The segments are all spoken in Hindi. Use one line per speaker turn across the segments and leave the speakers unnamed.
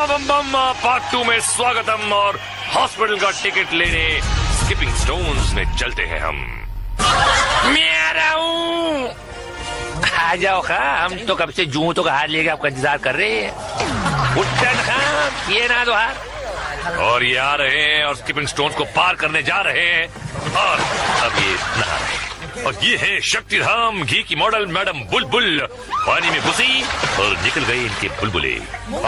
बम बम पार्ट 2 में स्वागतम। और हॉस्पिटल का टिकट लेने स्किपिंग स्टोन्स में चलते हैं हम। मैं आ रहा हूँ, आ जाओ खां। हम तो कब से जूतों का हार लेके आपका इंतजार कर रहे हैं। उठन खां, ये ना दो हार। और ये आ रहे हैं और स्किपिंग स्टोन्स को पार करने जा रहे हैं। और अब ये नहा रहे हैं। और ये है शक्तिधाम घी की मॉडल मैडम बुलबुल। पानी में घुसी और निकल गई इनके बुलबुले।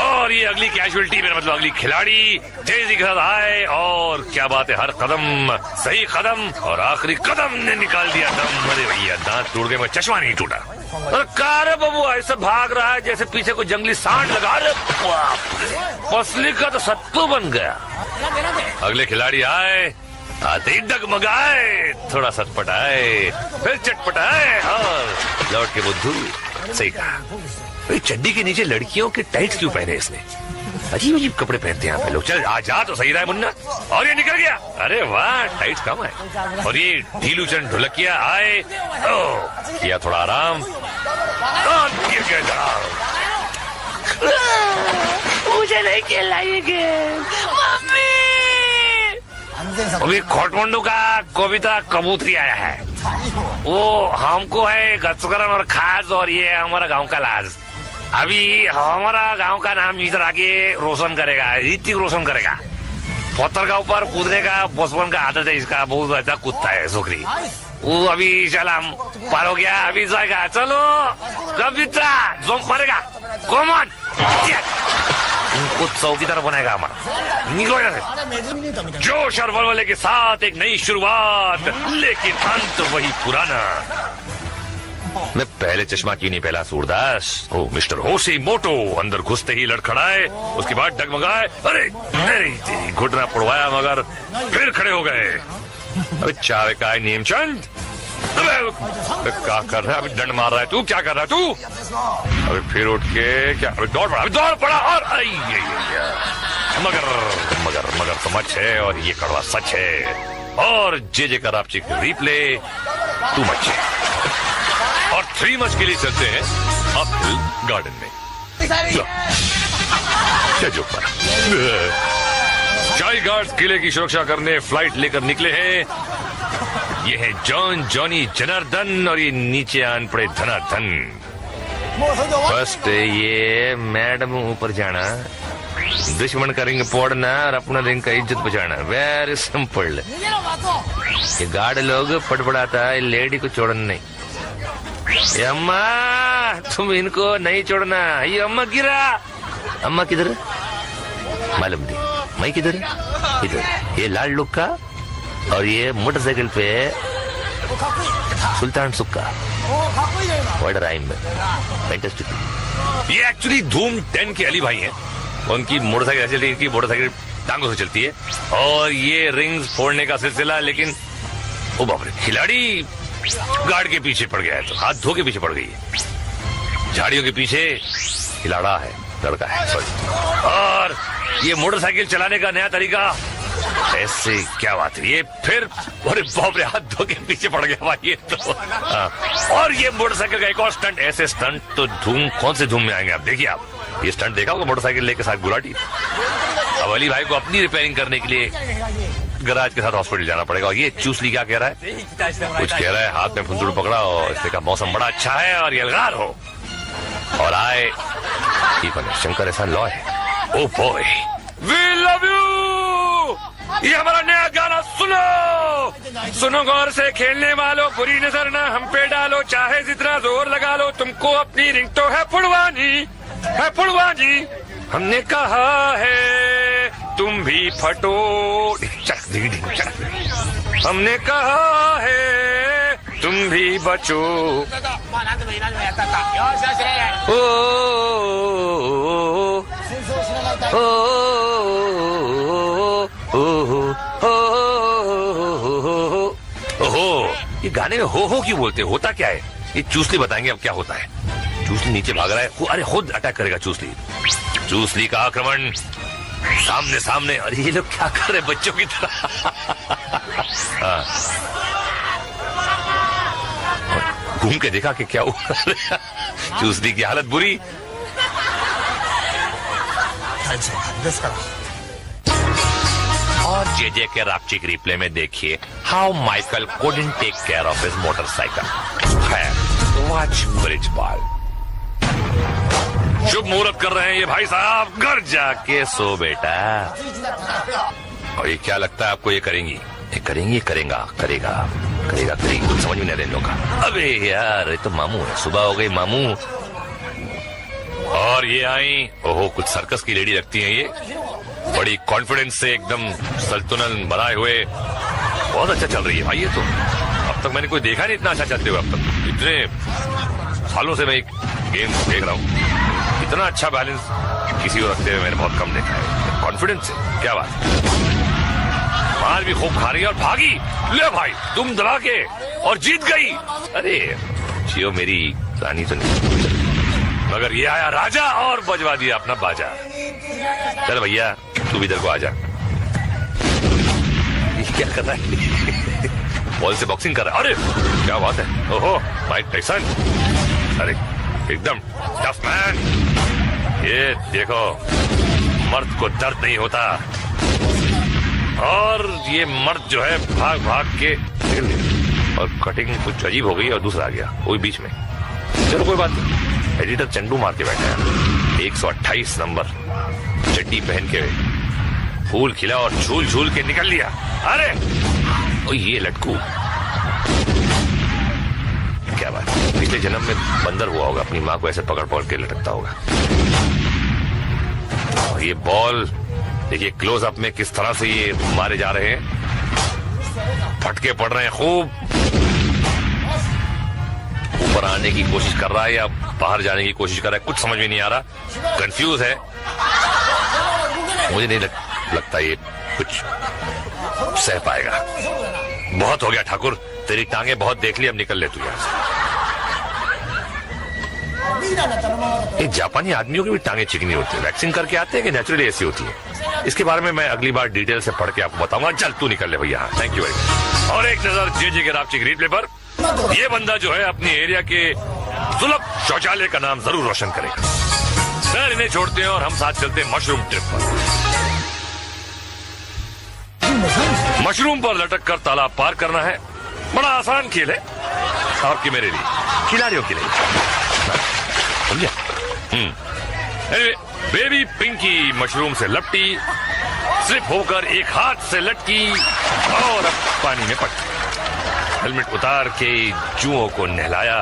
और ये अगली कैजुअलिटी, मेरा मतलब अगली खिलाड़ी तेजी के साथ आए। और क्या बात है, हर कदम सही कदम और आखिरी कदम ने निकाल दिया दम। अरे भैया दांत टूट गए, मगर चश्मा नहीं टूटा। और कार बाबू ऐसा भाग रहा है जैसे पीछे कोई जंगली सांड लगा रहे। पसली का तो सत्तू बन गया। अगले खिलाड़ी आए, आते ही डगमगाए, थोड़ा सटपटाए, फिर चटपटाए और लौट के बुद्धू। सही कहा। चड्डी के नीचे लड़कियों के टाइट्स क्यों पहने इसने? अजीब अजीब कपड़े पहनते हैं यहाँ पे लोग। चल आ जा तो सही रहा है मुन्ना। और ये निकल गया। अरे वाह, टाइट्स कम है। और ये ढीलू चंद ढुलकिया आए, किया थोड़ा आराम और गिर गया। मुझे नहीं खिलाएंगे मम्मी। अभी काठमांडू का कविता कबूतरी आया है। वो हमको है गचकरण और खास, और ये हमारा गांव का लाज। अभी हमारा गांव का नाम इधर आगे रोशन करेगा, ऋतिक रोशन करेगा। पत्थर का ऊपर कूदने का बचपन का आदत है इसका, बहुत अच्छा कूदता है छोकरी। वो अभी चला पार हो गया, अभी जाएगा। चलो कविता जंप मारेगा, कॉमन उनको चौकीदार बनाएगा हमारा। निकलो जोश और वलवले के साथ एक नई शुरुआत, लेकिन अंत वही पुराना। मैं पहले चश्मा क्यों नहीं पहला सूरदास? ओ मिस्टर होशी मोटो अंदर घुसते ही लड़खड़ाए, उसके बाद डगमगाए। अरे तेरी घुटना पड़वाया मगर फिर खड़े हो गए। अबे चावे का नेमचंद, क्या कर रहा है? अभी डंड मार रहा है तू, क्या कर रहा है तू? अभी फिर उठ के क्या दौड़ पड़ा और मगर समझ है और ये कड़वा सच है। और जे करापची की रिप्ले टू मच है। और 3 मच के लिए चलते हैं अपहिल गार्डन में। चाय गार्ड्स किले की सुरक्षा करने फ्लाइट लेकर निकले हैं। ये है जॉन जॉनी जनार्दन और ये नीचे आन पड़े धनार्दन। फर्स्ट ये मैडम ऊपर जाना, दुश्मन का रिंग फोड़ना और अपना रिंग का इज्जत बचाना। Very simple. ये गार्ड लोग पड़पड़ाता है, लेडी को छोड़ना नहीं। अम्मा तुम इनको नहीं छोड़ना। ये अम्मा गिरा। अम्मा किधर? मालूम नहीं। मैं किधर? इधर। ये लाल लुक का और ये मोटरसाइकिल पे सुल्तान सुक्का। फैंटास्टिक। ये एक्चुअली धूम 10 के अली भाई हैं। उनकी मोटरसाइकिल चलती है, इनकी मोटरसाइकिल टांगों से चलती है। और ये रिंग्स फोड़ने का सिलसिला। लेकिन ओ बाप रे, खिलाड़ी गार्ड के पीछे पड़ गया है तो हाथ धो के पीछे पड़ गई है। झाड़ियों के पीछे खिलाड़ा है, लड़का है सॉरी। और ये मोटरसाइकिल चलाने का नया तरीका ऐसे, क्या बात है। ये फिर अरे बाप रे, हाथ धो के पीछे पड़ गया भाई ये तो। और ये मोटरसाइकिल का एक और स्टंट। ऐसे स्टंट तो धूम, कौन से धूम में आएंगे आप? देखिए आप ये स्टंट देखा होगा, मोटरसाइकिल लेके साथ गुलाटी। अब अली भाई को अपनी रिपेयरिंग करने के लिए गराज के साथ हॉस्पिटल जाना पड़ेगा। और ये चूसली क्या कह रहा है? कुछ कह रहा है, हाथ में फुंसुड़ पकड़ा और इसने कहा मौसम बड़ा अच्छा है और यलगार हो। और आए शंकर ऐसा लॉ है। Oh boy we love you. ये हमारा नया गाना सुनो गौर से। खेलने वालों बुरी नजर ना हम पे डालो, चाहे जितना जोर लगा लो, तुमको अपनी रिंग तो है फुड़वानी। हमने कहा है तुम भी फटो। हमने कहा है तुम भी बचो। ओहो, ये गाने में हो क्यों बोलते? होता क्या है? ये चूसली बताएंगे अब क्या होता है। चूसली नीचे भाग रहा है। अरे खुद अटैक करेगा चूसली का आक्रमण सामने। अरे ये लोग क्या कर रहे हैं बच्चों की तरह। घूम के देखा कि क्या हुआ। चूसली की हालत बुरी। और जेजे के रापचिक रिप्ले में देखिए how Michael couldn't take care of his motorcycle. है वॉच ब्रिज बॉल। शुभ मुहूर्त कर रहे हैं ये भाई साहब, घर जाके सो बेटा। और ये क्या लगता है आपको ये करेंगी? ये करेंगी, करेगा, करेगा, करेगा, करेगी, कुछ समझ में नहीं रहने का। अबे यार ये तो मामू है, सुबह हो गई मामू। और ये आई, ओहो कुछ सर्कस की लेडी लगती हैं ये, बड़ी कॉन्फिडेंस से एकदम सल्तनत बनाए हुए, बहुत अच्छा चल रही है भाई ये तो। अब तक मैंने कोई देखा नहीं इतना अच्छा चलते हुए, अब तक इतने सालों से मैं एक गेम देख रहा हूँ, इतना अच्छा बैलेंस किसी को रखते हुए मैंने बहुत कम देखा है। कॉन्फिडेंस है, क्या बात। मार भी खूब खा रही है और भागी, ले भाई तुम दबा के और जीत गई। अरे जियो मेरी रानी तो नहीं, मगर ये आया राजा और बजवा दिया अपना बाजा। चल भैया तू भी इधर को आजा। ये क्या कर रहा है? बॉल से बॉक्सिंग कर रहा है। अरे क्या बात है, ओहो माइक टायसन, अरे एकदम टफ मैन। ये देखो मर्द को दर्द नहीं होता, और ये मर्द जो है भाग भाग के, और कटिंग कुछ अजीब हो गई और दूसरा आ गया वही बीच में। चलो कोई बात नहीं, एडिटर चंडू मार के बैठा है। 128 नंबर चड्डी पहन के फूल खिला और झूल झूल के निकल लिया। अरे ओ ये लटकू, क्या बात, पिछले जन्म में बंदर हुआ होगा, अपनी माँ को ऐसे पकड़ पकड़ के लटकता होगा। और ये बॉल देखिए क्लोज अप में किस तरह से ये मारे जा रहे हैं, फटके पड़ रहे हैं खूब। ऊपर आने की कोशिश कर रहा है या बाहर जाने की कोशिश कर रहा है, कुछ समझ में नहीं आ रहा, कंफ्यूज है। मुझे नहीं लगता ये कुछ सह पाएगा। बहुत हो गया ठाकुर, तेरी टांगे बहुत देख ली, अब निकल ले तू यहाँ से। ये जापानी आदमियों की भी टांगे चिकनी होती है, वैक्सिंग करके आते हैं कि नेचुरली ऐसी होती है? इसके बारे में मैं अगली बार डिटेल से पढ़ के आपको बताऊंगा। चल तू निकल ले भैया, थैंक यू वेरी मच। और एक नजर जेजे के रापचिक रिप्ले पर। ये बंदा जो है अपनी एरिया के सुलभ शौचालय का नाम जरूर रोशन करेगा। सर इन्हें छोड़ते हैं और हम साथ चलते हैं मशरूम ट्रिप पर। मशरूम पर लटक कर तालाब पार करना है, बड़ा आसान खेल है आपके मेरे लिए, खिलाड़ियों के लिए, समझे? बेबी पिंकी मशरूम से लपटी, स्लिप होकर एक हाथ से लटकी और अब पानी में पट। हेलमेट उतार के जुओं को नहलाया।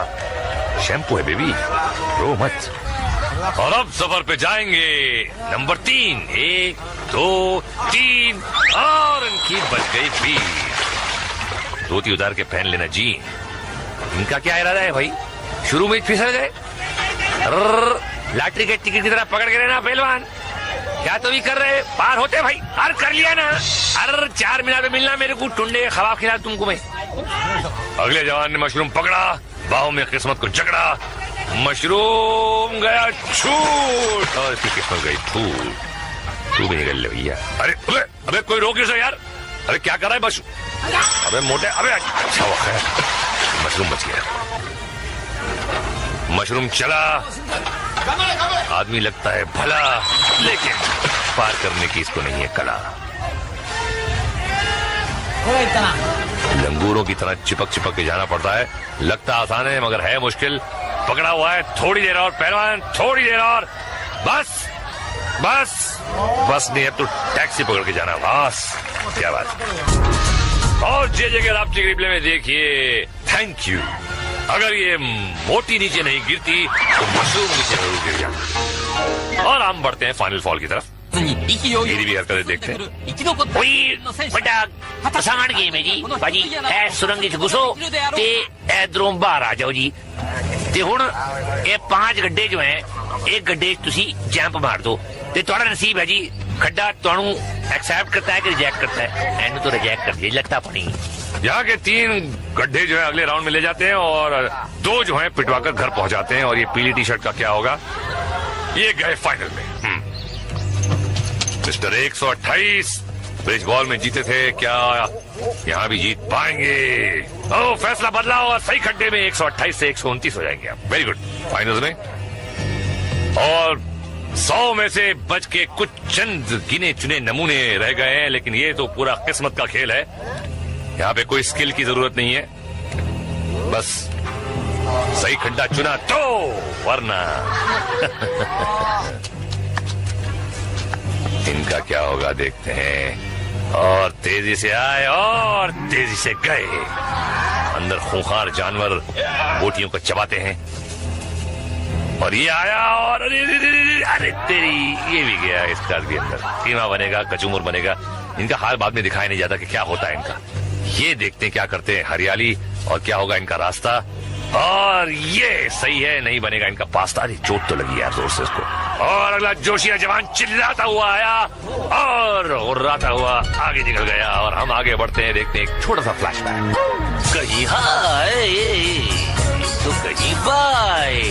शैम्पू है बेबी, रो मत। और अब सफर पे जाएंगे नंबर 3, 1 2 3 और इनकी बच गई 20। धोती उतार के पहन लेना जी। इनका क्या इरादा है भाई, शुरू में फिसल गए? लॉटरी के टिकट की तरह पकड़ के रहना पहलवान, क्या तो भी कर रहे, पार होते भाई, अरे कर लिया ना। अरे 4 मिनट में मिलना मेरे को, टुंडे खवाब खिला तुमको मैं। अगले जवान ने मशरूम पकड़ा, बाहों में किस्मत को जकड़ा, मशरूम गया छूट और इसकी किस्मत गई फूल। तू भी निकल ले भैया। अरे अबे अबे कोई रोक इसे यार, अरे क्या कर रहा है बस, अबे मोटे, अबे अच्छा वक्त है, मशरूम बच गया। मशरूम चला, आदमी लगता है भला, लेकिन पार करने की इसको नहीं है कला। लंगूरों की तरह चिपक चिपक के जाना पड़ता है, लगता आसान है मगर है मुश्किल। पकड़ा हुआ है, थोड़ी देर और पहलवान, थोड़ी देर और, बस बस बस नहीं, अब तो टैक्सी पकड़ के जाना, बस। क्या बात। और जेजे के रापचिक रिप्ले में देखिए, थैंक यू। अगर ये मोटी नीचे नहीं गिरती तो मशरूम नीचे जरूर गिर जाता। और हम बढ़ते हैं फाइनल फॉल की तरफ। मेरी भी हरकतें देखते हैं। बड़ा आसान गेम है जी भाजी, है सुरंगी च घुसो ते इधरों बाहर आ जाओ जी। ते हुण ये 5 गड्ढे जो हैं, एक गड्ढे तुसी जंप मार दो ते तुम्हारा नसीब है जी, खड्डा तुहानू एक्सेप्ट करता है कि रिजेक्ट करता है। एंड तो रिजेक्ट कर दिया, लगता पानी। यहाँ के 3 गड्ढे जो है अगले राउंड में ले जाते हैं और 2 जो है पिटवाकर घर पहुंचाते हैं। और ये पीली टी शर्ट का क्या होगा, ये गए फाइनल में। मिस्टर 128 ब्रिज बॉल में जीते थे, क्या यहाँ भी जीत पाएंगे? ओह फैसला बदला और सही खड्डे में 128 से 129 हो जाएंगे आप। वेरी गुड, फाइनल्स में। और 100 में से बच के कुछ चंद गिने चुने नमूने रह गए हैं, लेकिन ये तो पूरा किस्मत का खेल है। यहाँ पे कोई स्किल की जरूरत नहीं है, बस सही खड्डा चुना तो वरना इनका क्या होगा देखते हैं। और तेजी से आए और तेजी से गए। अंदर खूंखार जानवर बोटियों को चबाते हैं। और ये आया और अरे तेरी, ये भी गया इस कार के अंदर। कीमा बनेगा, कचूमुर बनेगा। इनका हाल बाद में दिखाई नहीं जाता कि क्या होता है इनका। ये देखते हैं क्या करते हैं हरियाली और क्या होगा इनका रास्ता। और ये सही है, नहीं बनेगा इनका पास्ता। अरे चोट तो लगी यार जोर से इसको। और अगला जोशिया जवान चिल्लाता हुआ आया और उर्राता हुआ आगे निकल गया। और हम आगे बढ़ते हैं, देखते हैं एक छोटा सा फ्लैशबैक। कहीं हाय तो कहीं बाय,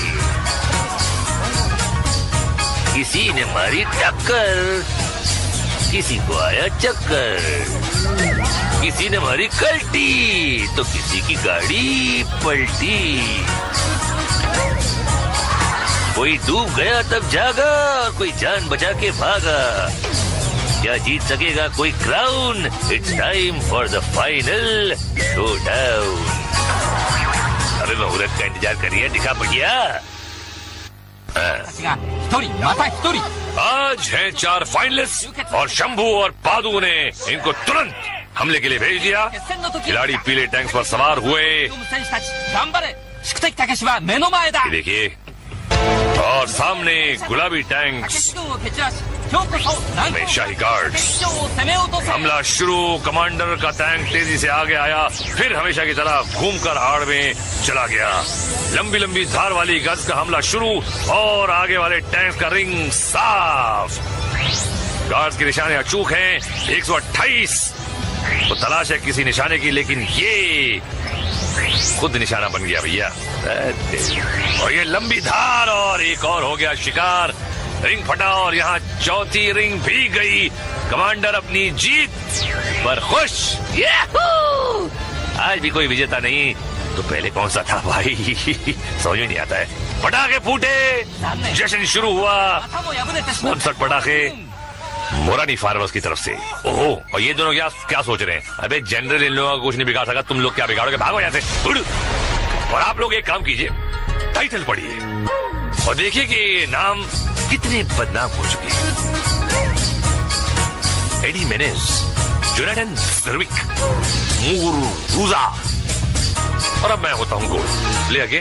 किसी ने मारी टक्कर, किसी को आया चक्कर, किसी ने मारी कल्टी तो किसी की गाड़ी पलटी। कोई डूब गया तब जागा और कोई जान बचा के भागा। क्या जीत सकेगा कोई crown? It's time for the final showdown. अरे मुहूर्त का इंतजार करिए, दिखा बढ़िया। आज हैं 4 फाइनलिस्ट और शंभू और पादू ने इनको तुरंत हमले के लिए भेज दिया। खिलाड़ी पीले टैंक्स पर सवार हुए, देखिए, और सामने गुलाबी टैंक्स में शाही गार्ड्स। हमला शुरू। कमांडर का टैंक तेजी से आगे आया, फिर हमेशा की तरह घूमकर आड़ में चला गया। लंबी लंबी धार वाली गज का हमला शुरू और आगे वाले टैंक का रिंग साफ। गार्ड्स के निशाने अचूक हैं। 128 तो तलाश है किसी निशाने की, लेकिन ये खुद निशाना बन गया भैया। और ये लंबी धार और एक और हो गया शिकार। रिंग फटा और यहाँ चौथी रिंग भी गई। कमांडर अपनी जीत पर खुश। आज भी कोई विजेता नहीं तो पहले कौन सा था भाई? समझ में नहीं आता है। पटाखे फूटे, जश्न शुरू हुआ। 59 पटाखे मोरानी फार्मर्स की तरफ से। ओहो, और ये दोनों क्या सोच रहे हैं? अबे जनरल इन लोगों को कुछ नहीं बिगाड़ सका, तुम लोग क्या बिगाड़ोगे? भागो यहाँ से। और आप लोग एक काम कीजिए, टाइटल पढ़िए और देखिए कि ये नाम कितने बदनाम हो चुके हैं। एडी मेनेज, जोनाथन सर्विक, मुगुरुजा, और अब मैं होता हूँ गोल। ले आगे।